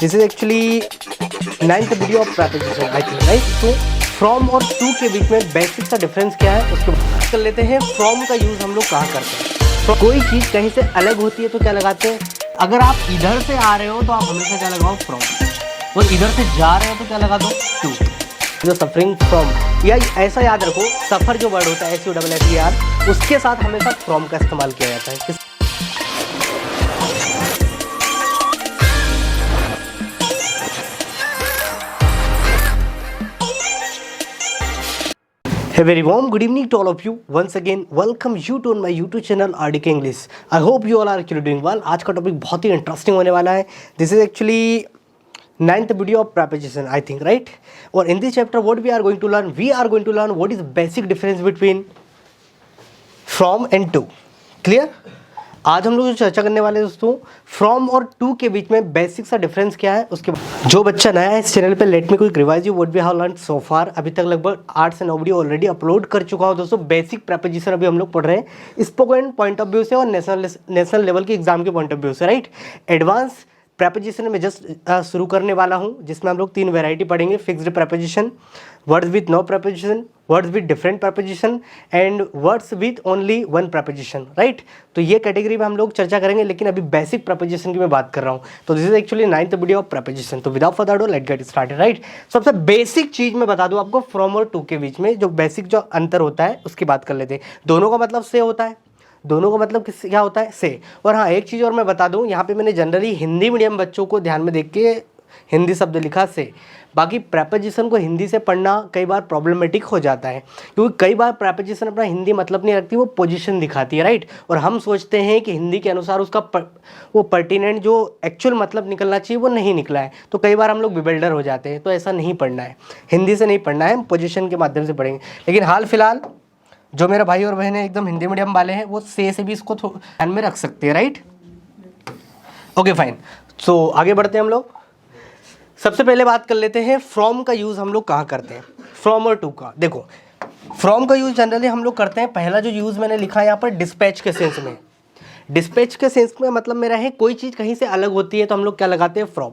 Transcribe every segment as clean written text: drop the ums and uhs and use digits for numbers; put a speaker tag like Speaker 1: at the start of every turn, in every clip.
Speaker 1: This is actually 9th video of preposition I think, right. तो from और to के बीच में बेसिक सा डिफरेंस क्या है उसके बात कर लेते हैं। फ्रॉम का यूज़ हम लोग कहाँ करते हैं? तो कोई चीज़ कहीं से अलग होती है तो क्या लगाते हैं? अगर आप इधर से आ रहे हो तो आप हमेशा क्या लगाओ? फ्रॉम। और इधर से जा रहे हो तो क्या लगा दो? टू। जो सफरिंग फ्रॉम, या ऐसा याद रखो, सफ़र जो वर्ड होता है SUFFER, उसके साथ हमेशा फ्रॉम का इस्तेमाल किया जाता है। A very warm good evening to all of you. Once again, welcome you to my YouTube channel RDK English. I hope you all are actually doing well. आज का टॉपिक बहुत ही इंटरेस्टिंग होने वाला है. This is actually 9th video of preposition, I think, right? Or in this chapter, what we are going to learn what is the basic difference between from and to. Clear? आज हम लोग जो चर्चा करने वाले हैं दोस्तों, फ्रॉम और टू के बीच में बेसिक सा डिफरेंस क्या है उसके बाद। जो बच्चा नया है इस चैनल पे, let me quick revise you what we have learned so far. अभी तक लगभग 8 से 9 वीडियो ऑलरेडी अपलोड कर चुका हूँ दोस्तों। बेसिक प्रेपोजिशन अभी हम लोग पढ़ रहे हैं स्पोकन पॉइंट ऑफ व्यू से और नेशनल लेवल के एग्जाम के पॉइंट ऑफ व्यू से, राइट। एडवांस प्रेपोजिशन में जस्ट शुरू करने वाला हूँ, जिसमें हम लोग 3 वैरायटी पढ़ेंगे। Fixed preposition, words with no preposition, words with different preposition and words with only one preposition, right. तो ये कैटेगरी में हम लोग चर्चा करेंगे, लेकिन अभी बेसिक प्रेपोजिशन की मैं बात कर रहा हूँ। तो this is actually 9th video of preposition. तो without further ado let's get started, right. सबसे बेसिक चीज मैं बता दूं आपको, फ्रॉम और टू के बीच में जो बेसिक जो अंतर होता है उसकी बात कर लेते हैं। दोनों का मतलब से होता है, दोनों का मतलब क्या होता है? से। और हाँ, एक चीज़ और मैं बता दूं, यहाँ पे मैंने जनरली हिंदी मीडियम बच्चों को ध्यान में देख के हिंदी शब्द लिखा से। बाकी प्रेपोजिशन को हिंदी से पढ़ना कई बार प्रॉब्लमेटिक हो जाता है, क्योंकि कई बार प्रेपोजिशन अपना हिंदी मतलब नहीं रखती, वो पोजीशन दिखाती है, राइट। और हम सोचते हैं कि हिंदी के अनुसार उसका वो पर्टिनेंट जो एक्चुअल मतलब निकलना चाहिए वो नहीं निकला है, तो कई बार हम लोग बिबल्डर हो जाते हैं। तो ऐसा नहीं पढ़ना है, हिंदी से नहीं पढ़ना है, हम पोजिशन के माध्यम से पढ़ेंगे। लेकिन हाल फिलहाल जो मेरे भाई और बहनें एकदम हिंदी मीडियम वाले हैं, वो से भी इसको ध्यान में रख सकते हैं, राइट। Okay fine. तो आगे बढ़ते हैं हम लोग। सबसे पहले बात कर लेते हैं फ्रॉम का यूज़ हम लोग कहाँ करते हैं, फ्रॉम और टू का। देखो, फ्रॉम का यूज़ जनरली हम लोग करते हैं, पहला जो यूज़ मैंने लिखा है यहाँ पर डिस्पैच के सेंस में। डिस्पैच के सेंस में मतलब मेरा है, कोई चीज़ कहीं से अलग होती है तो हम लोग क्या लगाते हैं? फ्रॉम।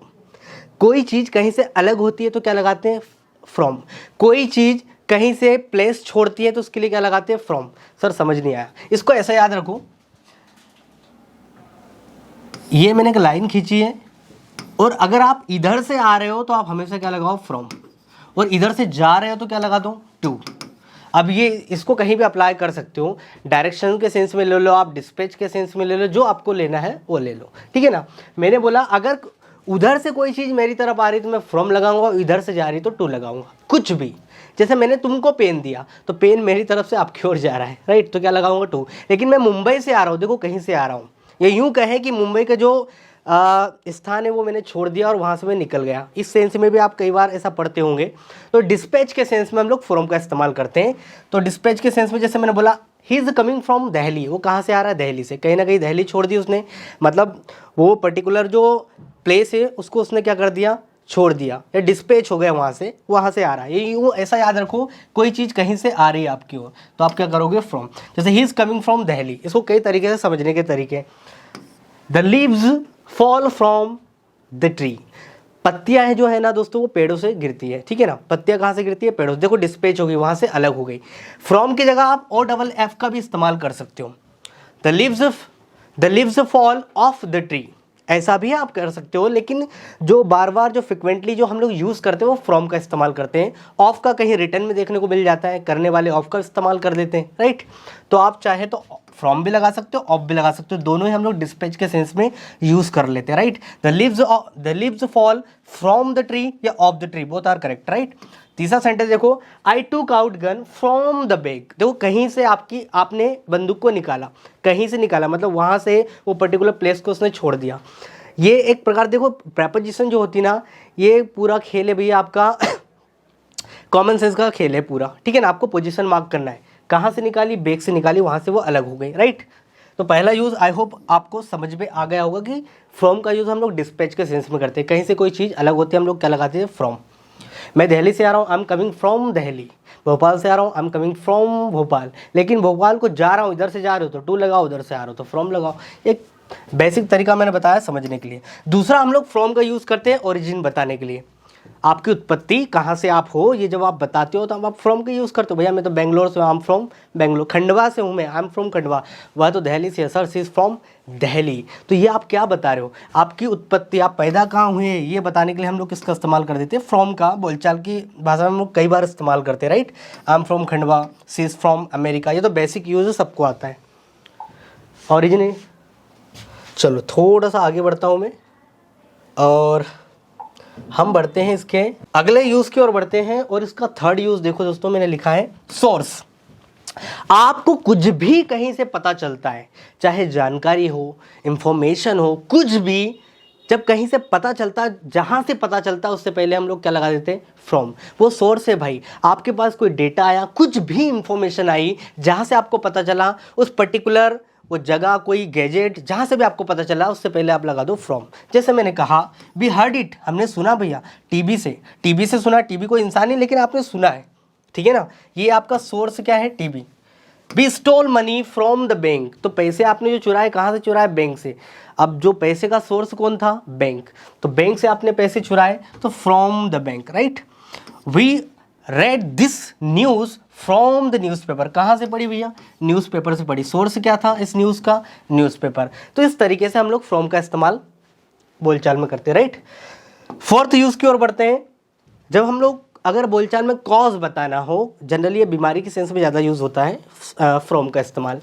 Speaker 1: कोई चीज़ कहीं से अलग होती है तो क्या लगाते हैं? फ्रॉम। कोई चीज़ कहीं से प्लेस छोड़ती है तो उसके लिए क्या लगाते हैं? फ्रॉम। सर समझ नहीं आया, इसको ऐसा याद रखो, ये मैंने एक लाइन खींची है और अगर आप इधर से आ रहे हो तो आप हमेशा क्या लगाओ? फ्रॉम। और इधर से जा रहे हो तो क्या लगा दो? टू। अब ये इसको कहीं भी अप्लाई कर सकते हो, डायरेक्शन के सेंस में ले लो आप, डिस्पैच के सेंस में ले लो, जो आपको लेना है वो ले लो, ठीक है ना। मैंने बोला अगर उधर से कोई चीज़ मेरी तरफ आ रही तो मैं फ्रॉम लगाऊंगा, इधर से जा रही तो टू लगाऊंगा, कुछ भी। जैसे मैंने तुमको पेन दिया तो पेन मेरी तरफ से आपकी ओर जा रहा है, राइट, तो क्या लगाऊंगा? टू। लेकिन मैं मुंबई से आ रहा हूँ, देखो कहीं से आ रहा हूँ, ये यूँ कहें कि मुंबई का जो स्थान है वो मैंने छोड़ दिया और वहाँ से मैं निकल गया। इस सेंस में भी आप कई बार ऐसा पढ़ते होंगे। तो डिस्पैच के सेंस में हम लोग फ्रॉम का इस्तेमाल करते हैं। तो डिस्पैच के सेंस में जैसे मैंने बोला he is coming from Delhi, वो कहाँ से आ रहा है? दिल्ली से। कहीं ना कहीं दिल्ली छोड़ दी उसने, मतलब वो पर्टिकुलर जो प्लेस है उसको उसने क्या कर दिया? छोड़ दिया, या डिस्पैच हो गया वहाँ से आ रहा है। ये वो ऐसा याद रखो, कोई चीज़ कहीं से आ रही है आपकी ओर तो आप क्या करोगे? फ्रॉम। जैसे he is coming from Delhi, इसको कई तरीके से समझने के तरीके। The leaves fall from the tree, पत्तियां हैं जो है ना दोस्तों, वो पेड़ों से गिरती है, ठीक है ना। पत्तियां कहाँ से गिरती है? पेड़ों से। देखो डिस्पैच हो गई, वहाँ से अलग हो गई। फ्रॉम की जगह आप OFF का भी इस्तेमाल कर सकते हो। The leaves fall of the tree, ऐसा भी आप कर सकते हो। लेकिन जो बार बार जो फ्रिक्वेंटली जो हम लोग यूज़ करते हैं वो फ्रॉम का इस्तेमाल करते हैं। ऑफ का कहीं रिटर्न में देखने को मिल जाता है, करने वाले ऑफ का इस्तेमाल कर देते हैं, राइट। तो आप चाहे तो फ्रॉम भी लगा सकते हो, ऑफ भी लगा सकते हो, दोनों ही हम लोग डिस्पैच के सेंस में यूज़ कर लेते हैं, right. The leaves fall from the tree या off the tree, both are correct, right. तीसरा सेंटेंस देखो, I took out gun from the bag. देखो कहीं से आपने बंदूक को निकाला, कहीं से निकाला मतलब वहाँ से वो पर्टिकुलर प्लेस को उसने छोड़ दिया। ये एक प्रकार, देखो प्रेपोजिशन जो होती ना, ये पूरा खेल है भैया आपका कॉमन सेंस का खेल है पूरा, ठीक है ना। आपको पोजीशन मार्क करना है, कहाँ से निकाली? बैग से निकाली, वहाँ से वो अलग हो गई, राइट। तो पहला यूज़ आई होप आपको समझ में आ गया होगा कि फ्रॉम का यूज़ हम लोग डिस्पैच के सेंस में करते हैं। कहीं से कोई चीज़ अलग होती है हम लोग क्या लगाते हैं? फ्रॉम। मैं दिल्ली से आ रहा हूँ, I am coming from Delhi. Bhopal से आ रहा हूँ, I am coming from Bhopal. लेकिन भोपाल को जा रहा हूँ, इधर से जा रहे हो तो टू लगाओ, उधर से आ रहे हो तो फ्रॉम लगाओ। एक बेसिक तरीका मैंने बताया समझने के लिए। दूसरा हम लोग फ्रॉम का यूज़ करते हैं ओरिजिन बताने के लिए, आपकी उत्पत्ति कहाँ से आप हो, ये जब आप बताते हो तो आप फ्रॉम का यूज़ करते हो। भैया मैं तो बेंगलोर से हूँ, आई एम फ्रॉम बेंगलोर। खंडवा से हूँ मैं, आई एम फ्रॉम खंडवा। वह तो दिल्ली से है, sir she is from Delhi. तो ये आप क्या बता रहे हो, आपकी उत्पत्ति, आप पैदा कहाँ हुए, ये बताने के लिए हम लोग किसका इस्तेमाल कर देते हैं, फ्रॉम का। बोलचाल की भाषा में हम लोग कई बार इस्तेमाल करते हैं, right. I am from Khandwa, she is from America, ये तो बेसिक यूज़ है, सबको आता है। ऑरिजिन। चलो थोड़ा सा आगे बढ़ता हूँ मैं, और हम बढ़ते हैं इसके अगले यूज़ की ओर बढ़ते हैं। और इसका थर्ड यूज़ देखो दोस्तों, मैंने लिखा है सोर्स। आपको कुछ भी कहीं से पता चलता है, चाहे जानकारी हो, इंफॉर्मेशन हो, कुछ भी जब कहीं से पता चलता, जहाँ से पता चलता, उससे पहले हम लोग क्या लगा देते हैं, फ्रॉम। वो सोर्स है भाई। आपके पास कोई डेटा आया, कुछ भी इंफॉर्मेशन आई, जहाँ से आपको पता चला, उस पर्टिकुलर वो जगह, कोई गैजेट, जहाँ से भी आपको पता चला, उससे पहले आप लगा दो फ्रॉम। जैसे मैंने कहा वी हर्ड इट, हमने सुना भैया, टीवी से सुना। टीवी कोई इंसान नहीं, लेकिन आपने सुना है, ठीक है ना। ये आपका सोर्स क्या है, TV. We stole money from the bank, तो पैसे आपने जो चुराए, कहाँ से चुराए, बैंक से। अब जो पैसे का सोर्स कौन था, बैंक। तो बैंक से आपने पैसे चुराए, तो from the bank, right. We read this news from the newspaper, कहाँ से पढ़ी भैया, न्यूज़पेपर से पढ़ी। सोर्स क्या था इस न्यूज़ का, न्यूज़पेपर। तो इस तरीके से हम लोग फ्रॉम का इस्तेमाल बोलचाल में करते हैं, राइट। फोर्थ यूज़ की ओर बढ़ते हैं। जब हम लोग अगर बोलचाल में कॉज बताना हो, जनरली ये बीमारी के सेंस में ज़्यादा यूज़ होता है फ्रॉम का इस्तेमाल।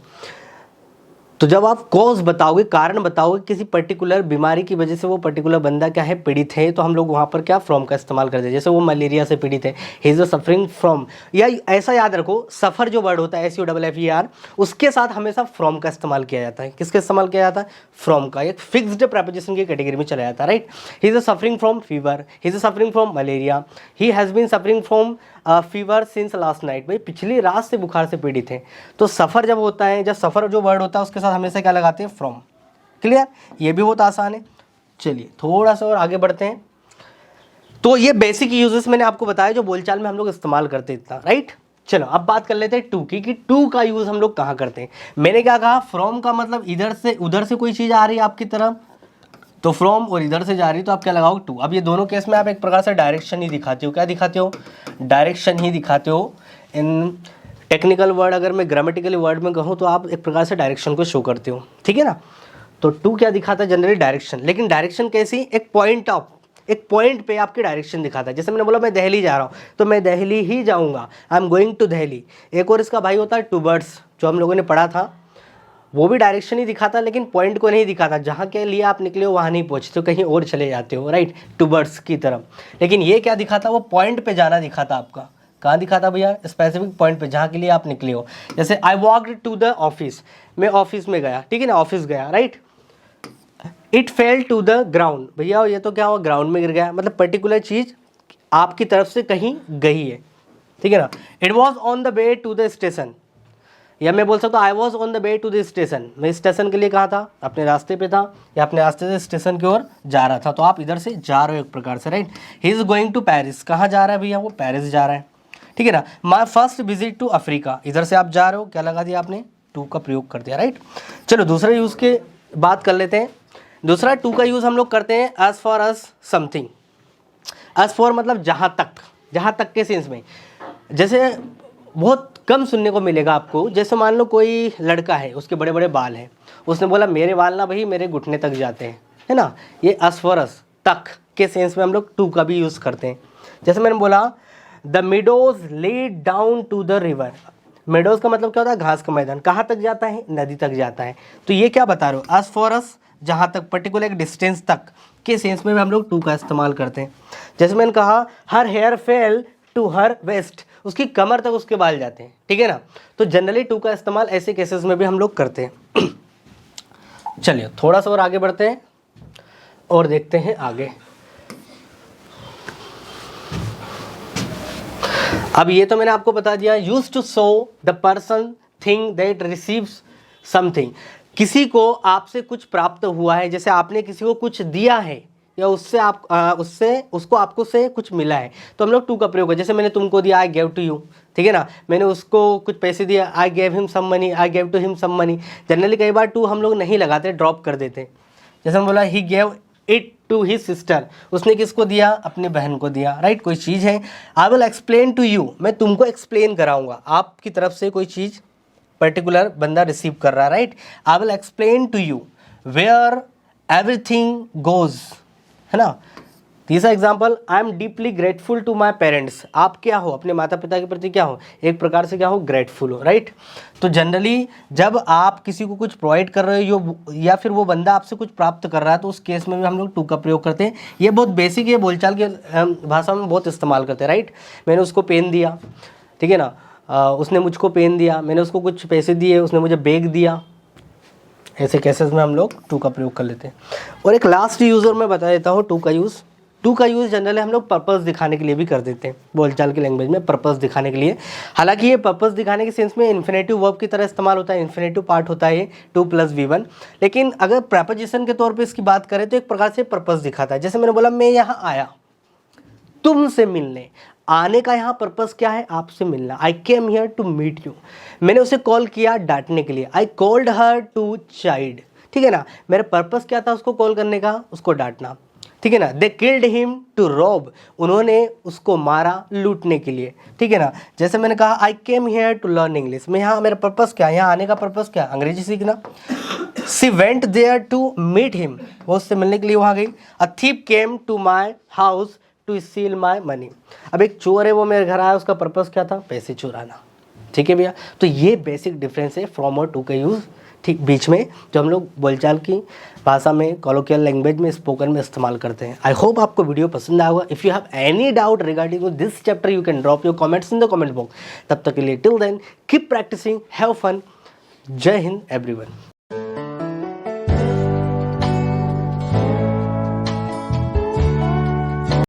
Speaker 1: तो जब आप कॉज बताओगे, कारण बताओगे, किसी पर्टिकुलर बीमारी की वजह से वो पर्टिकुलर बंदा क्या है, पीड़ित है, तो हम लोग वहाँ पर क्या, फ्रॉम का इस्तेमाल करते हैं। जैसे वो मलेरिया से पीड़ित है, ही इज़ सफरिंग फ्रॉम। या ऐसा याद रखो, सफ़र जो वर्ड होता है SUFFER, उसके साथ हमेशा फ्रॉम का इस्तेमाल किया जाता है। किसका इस्तेमाल किया जाता है, फ्रॉम का। एक फिक्स्ड प्रेपोजिशन की कैटेगरी में चला जाता है, right. He is suffering from fever, he is suffering from malaria, he has been suffering from fever since last night. भाई पिछली रात से बुखार से पीड़ित हैं। तो सफ़र जब होता है, जब सफ़र जो वर्ड होता है उसके साथ हमेशा क्या लगाते हैं, फ्रॉम। क्लियर, ये भी बहुत आसान है। चलिए थोड़ा सा और आगे बढ़ते हैं। तो ये बेसिक यूजेस मैंने आपको बताया जो बोलचाल में हम लोग इस्तेमाल करते हैं इतना, राइट। चलो अब बात कर लेते हैं टू की, कि टू का यूज़ हम लोग कहाँ करते हैं। मैंने क्या कहा, फ्रॉम का मतलब इधर से उधर से कोई चीज़ आ रही है आपकी तरफ, तो फ्रॉम, और इधर से जा रही तो आप क्या लगाओगे, टू। अब ये दोनों केस में आप एक प्रकार से डायरेक्शन ही दिखाते हो। क्या दिखाते हो, डायरेक्शन ही दिखाते हो। इन टेक्निकल वर्ड, अगर मैं ग्रामेटिकली वर्ड में कहूँ, तो आप एक प्रकार से डायरेक्शन को शो करते हो, ठीक है ना। तो टू क्या दिखाता है, जनरली डायरेक्शन। लेकिन डायरेक्शन कैसी, एक पॉइंट पे आपकी डायरेक्शन दिखाता है। जैसे मैंने बोला मैं दिल्ली जा रहा हूँ, तो मैं दिल्ली ही जाऊँगा, I am going to Delhi. एक और इसका भाई होता है टूवर्ड्स, जो हम लोगों ने पढ़ा था, वो भी डायरेक्शन ही दिखाता, लेकिन पॉइंट को नहीं दिखाता। जहाँ के लिए आप निकले हो वहाँ नहीं पहुँचते हो, कहीं और चले जाते हो, राइट, टूवर्ड्स की तरफ। लेकिन ये क्या दिखाता, वो पॉइंट पे जाना दिखाता आपका। कहाँ दिखाता भैया, स्पेसिफिक पॉइंट पे, जहाँ के लिए आप निकले हो। जैसे I walked to the office, मैं ऑफिस में गया, ठीक है ना, ऑफिस गया, right. It fell to the ground, भैया ये तो क्या हुआ, ग्राउंड में गिर गया। मतलब पर्टिकुलर चीज़ आपकी तरफ से कहीं गई है, ठीक है ना। It was on the way to the station, या मैं बोल सकता हूँ I was on the way to the station. मैं स्टेशन के लिए कहाँ था, अपने रास्ते पे था, या अपने रास्ते से स्टेशन की ओर जा रहा था। तो आप इधर से जा रहे हो एक प्रकार से, right. He is going to Paris, कहाँ जा रहा है भैया, वो पेरिस जा रहा है, ठीक है ना। My first visit to Africa, इधर से आप जा रहे हो, क्या लगा दिया आपने, टू का प्रयोग कर दिया, राइट। चलो दूसरे यूज़ के बात कर लेते हैं। दूसरा टू का यूज़ हम लोग करते हैं as for us something. As for मतलब जहाँ तक के सेंस में। जैसे बहुत कम सुनने को मिलेगा आपको, जैसे मान लो कोई लड़का है, उसके बड़े बड़े बाल हैं, उसने बोला मेरे बाल ना भाई मेरे घुटने तक जाते हैं, है ना। ये एज फॉर अस, तक के सेंस में हम लोग टू का भी यूज़ करते हैं। जैसे मैंने बोला the meadows led down to the river. Meadows का मतलब क्या होता है, घास का मैदान। कहाँ तक जाता है, नदी तक जाता है। तो ये क्या बता रहे हो, एज फॉर अस, जहाँ तक, पर्टिकुलर एक डिस्टेंस तक के सेंस में भी हम लोग टू का इस्तेमाल करते हैं। जैसे मैंने कहा her hair fell to her waist, उसकी कमर तक उसके बाल जाते हैं, ठीक है ना। तो जनरली टू का इस्तेमाल ऐसे केसेस में भी हम लोग करते हैं। चलिए थोड़ा सा और आगे बढ़ते हैं और देखते हैं आगे। अब ये तो मैंने आपको बता दिया, use to show the person thing that receives something. किसी को आपसे कुछ प्राप्त हुआ है, जैसे आपने किसी को कुछ दिया है, या उससे उसको आपको से कुछ मिला है तो हम लोग टू का प्रयोग करें। जैसे मैंने तुमको दिया, आई गेव टू यू, ठीक है ना, मैंने उसको कुछ पैसे दिया, I gave him some money, I gave to him some money. Generally कई बार टू हम लोग नहीं लगाते, ड्रॉप कर देते। जैसे हम बोला he gave it to his sister, उसने किसको दिया, अपनी बहन को दिया, राइट। कोई चीज़ है, I will explain to you, मैं तुमको एक्सप्लेन कराऊंगा, आपकी तरफ से कोई चीज़ पर्टिकुलर बंदा रिसीव कर रहा है, right. I will explain to you where everything goes, है ना। तीसरा example, I am deeply grateful to my parents, आप क्या हो, अपने माता पिता के प्रति क्या हो, एक प्रकार से क्या हो, ग्रेटफुल हो, राइट। तो जनरली जब आप किसी को कुछ प्रोवाइड कर रहे हो या फिर वो बंदा आपसे कुछ प्राप्त कर रहा है तो उस केस में भी हम लोग टू का प्रयोग करते हैं। ये बहुत बेसिक, ये बोलचाल की भाषा में बहुत इस्तेमाल करते हैं, राइट। मैंने उसको पेन दिया, ठीक है ना, उसने मुझको पेन दिया, मैंने उसको कुछ पैसे दिए, उसने मुझे बैग दिया, ऐसे केसेस में हम लोग टू का प्रयोग कर लेते हैं। और एक लास्ट यूज़र मैं बता देता हूँ टू का यूज़। टू का यूज़ जनरली हम लोग पर्पस दिखाने के लिए भी कर देते हैं, बोलचाल की लैंग्वेज में पर्पस दिखाने के लिए। हालांकि ये पर्पस दिखाने के सेंस में इन्फिनेटिव वर्ब की तरह इस्तेमाल होता है, इन्फिनेटिव पार्ट होता है ये 2+V1। लेकिन अगर प्रपोजिशन के तौर पे इसकी बात करें तो एक प्रकार से पर्पस दिखाता है। जैसे मैंने बोला मैं यहाँ आया तुमसे मिलने, आने का यहाँ पर्पस क्या है, आपसे मिलना। I came here to meet you, मैंने उसे कॉल किया डांटने के लिए, I called her to chide, ठीक है ना। मेरा पर्पस क्या था उसको कॉल करने का, उसको डांटना, ठीक है ना। They killed him to rob, उन्होंने उसको मारा लूटने के लिए, ठीक है ना। जैसे मैंने कहा I came here to learn English, मैं यहाँ, मेरा पर्पस क्या है, यहाँ आने का पर्पस क्या है, अंग्रेजी सीखना। She went there to meet him, वो उससे मिलने के लिए वहाँ गई। A thief came to my house to steal my money, अब एक चोर है वो मेरे घर आया, उसका पर्पस क्या था, पैसे चुराना, ठीक है भैया। तो ये बेसिक डिफरेंस है फ्रॉम और टू का यूज़, ठीक, बीच में जो हम लोग बोलचाल की भाषा में, कॉलोकियल लैंग्वेज में, स्पोकन में इस्तेमाल करते हैं। आई होप आपको वीडियो पसंद आया होगा। If you have any doubt regarding this chapter you can drop your comments in the comment box. तब तक के लिए till then keep practising, have fun. Jai Hind everyone.